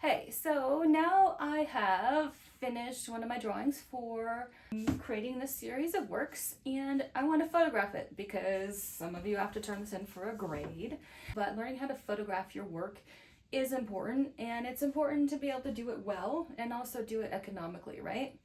Hey, so now I have finished one of my drawings for creating this series of works, and I want to photograph it because some of you have to turn this in for a grade. But learning how to photograph your work is important, and it's important to be able to do it well and also do it economically, right?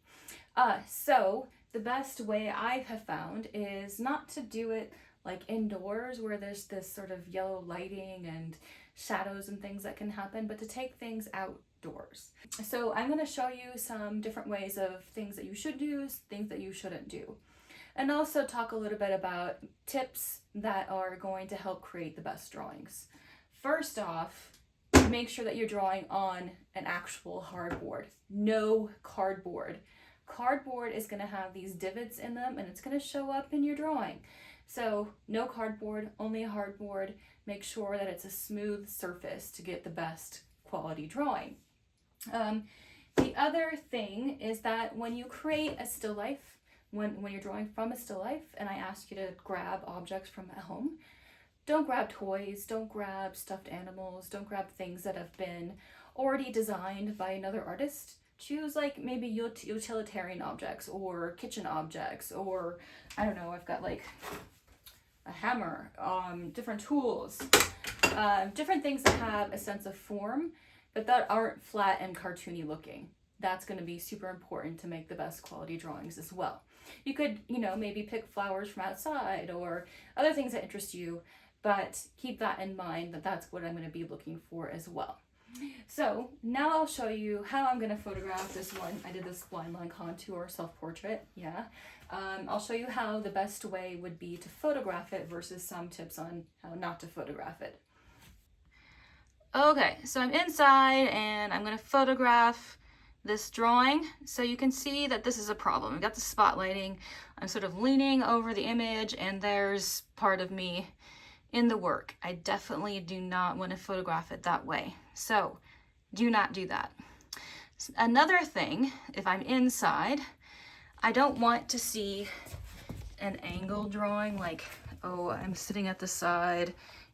So the best way I have found is not to do it like indoors where there's this sort of yellow lighting and shadows and things that can happen, but to take things outdoors. So I'm going to show you some different ways of things that you should do, things that you shouldn't do, and also talk a little bit about tips that are going to help create the best drawings. First off, make sure that you're drawing on an actual hardboard, no cardboard. Cardboard is going to have these divots in them and it's going to show up in your drawing. So no cardboard, only a hardboard. Make sure that it's a smooth surface to get the best quality drawing. The other thing is that when you create a still life, when you're drawing from a still life and I ask you to grab objects from at home, don't grab toys, don't grab stuffed animals, don't grab things that have been already designed by another artist. Choose like maybe utilitarian objects or kitchen objects, or I don't know, I've got like a hammer, different tools, different things that have a sense of form, but that aren't flat and cartoony looking. That's going to be super important to make the best quality drawings as well. You could, maybe pick flowers from outside or other things that interest you, but keep that in mind that that's what I'm going to be looking for as well. So now I'll show you how I'm going to photograph this one. I did this blind line contour self-portrait, yeah. I'll show you how the best way would be to photograph it versus some tips on how not to photograph it. Okay, so I'm inside and I'm going to photograph this drawing. So you can see that this is a problem. I've got the spotlighting. I'm sort of leaning over the image and there's part of me in the work. I definitely do not want to photograph it that way. So do not do that. Another thing, if I'm inside, I don't want to see an angle drawing like, oh, I'm sitting at the side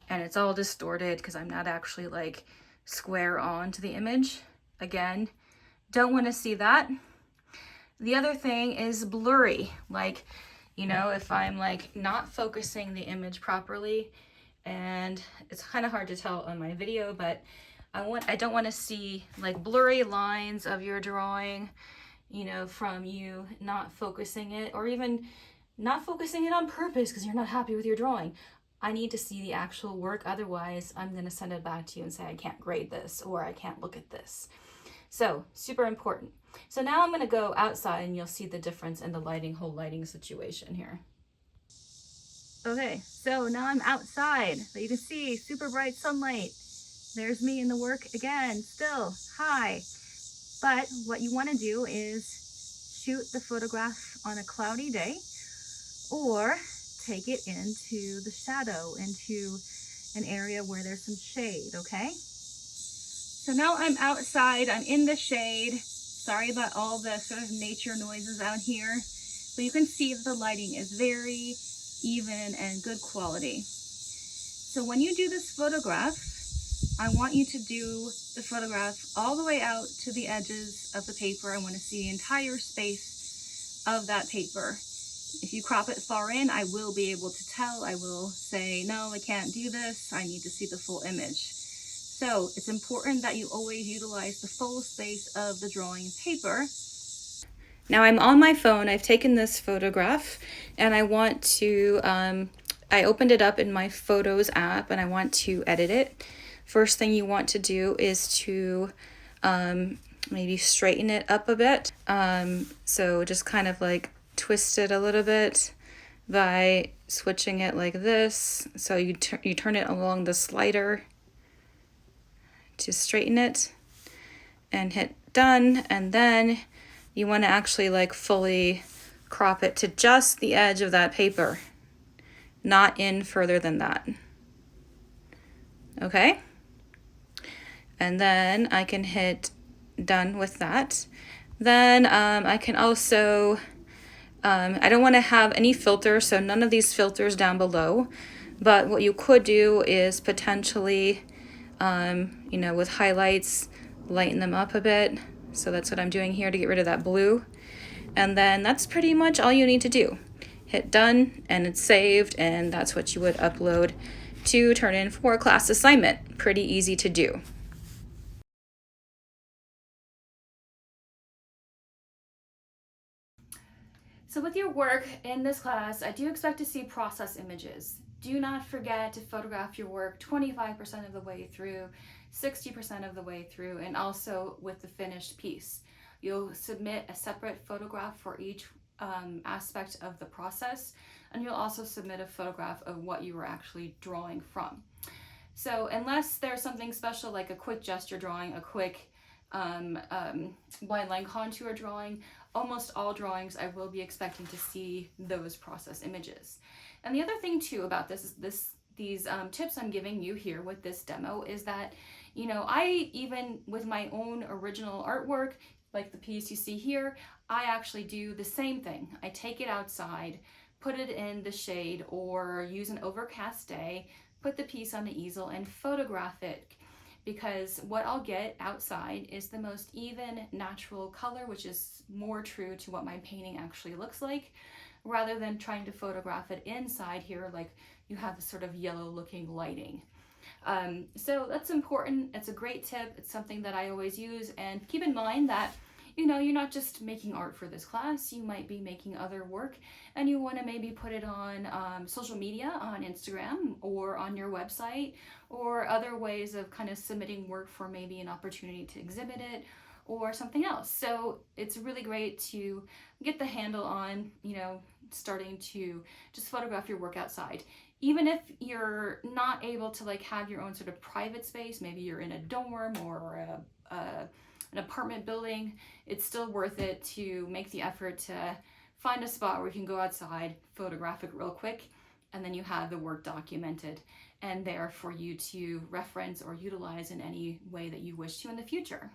and it's all distorted because I'm not actually like square on to the image. Again, don't want to see that. The other thing is blurry, like, if I'm like not focusing the image properly, and it's kind of hard to tell on my video, but I don't want to see like blurry lines of your drawing, from you not focusing it, or even not focusing it on purpose because you're not happy with your drawing. I need to see the actual work, otherwise I'm going to send it back to you and say I can't grade this or I can't look at this. So super important. So now I'm going to go outside and you'll see the difference in the whole lighting situation here. Okay, so now I'm outside, but you can see super bright sunlight. There's me in the work again, still, hi. But what you want to do is shoot the photograph on a cloudy day or take it into the shadow, into an area where there's some shade, okay? So now I'm outside, I'm in the shade. Sorry about all the sort of nature noises out here, but you can see that the lighting is very even and good quality. So when you do this photograph, I want you to do the photograph all the way out to the edges of the paper. I want to see the entire space of that paper. If you crop it far in, I will be able to tell. I will say, no, I can't do this. I need to see the full image. So it's important that you always utilize the full space of the drawing paper. Now I'm on my phone, I've taken this photograph and I want to, I opened it up in my Photos app and I want to edit it. First thing you want to do is to maybe straighten it up a bit. So just kind of like twist it a little bit by switching it like this. So you turn it along the slider to straighten it and hit done, and then you want to actually like fully crop it to just the edge of that paper, not in further than that. Okay? And then I can hit done with that. Then I can also, I don't want to have any filters, so none of these filters down below. But what you could do is potentially, with highlights, lighten them up a bit. So that's what I'm doing here to get rid of that blue. And then that's pretty much all you need to do. Hit done and it's saved, and that's what you would upload to turn in for a class assignment. Pretty easy to do. So with your work in this class, I do expect to see process images. Do not forget to photograph your work 25% of the way through, 60% of the way through, and also with the finished piece. You'll submit a separate photograph for each aspect of the process, and you'll also submit a photograph of what you were actually drawing from. So unless there's something special like a quick gesture drawing, a quick blind line contour drawing, almost all drawings I will be expecting to see those process images. And the other thing too about this is these tips I'm giving you here with this demo is that, you know, I even with my own original artwork, like the piece you see here, I actually do the same thing. I take it outside, put it in the shade, or use an overcast day, put the piece on the easel and photograph it, because what I'll get outside is the most even, natural color, which is more true to what my painting actually looks like, rather than trying to photograph it inside here like you have this sort of yellow looking lighting. So that's important. It's a great tip. It's something that I always use, and keep in mind that, you know, you're not just making art for this class, you might be making other work, and you want to maybe put it on social media, on Instagram or on your website, or other ways of kind of submitting work for maybe an opportunity to exhibit it or something else. So it's really great to get the handle on, you know, starting to just photograph your work outside. Even if you're not able to like have your own sort of private space, maybe you're in a dorm or an apartment building, it's still worth it to make the effort to find a spot where you can go outside, photograph it real quick, and then you have the work documented and there for you to reference or utilize in any way that you wish to in the future.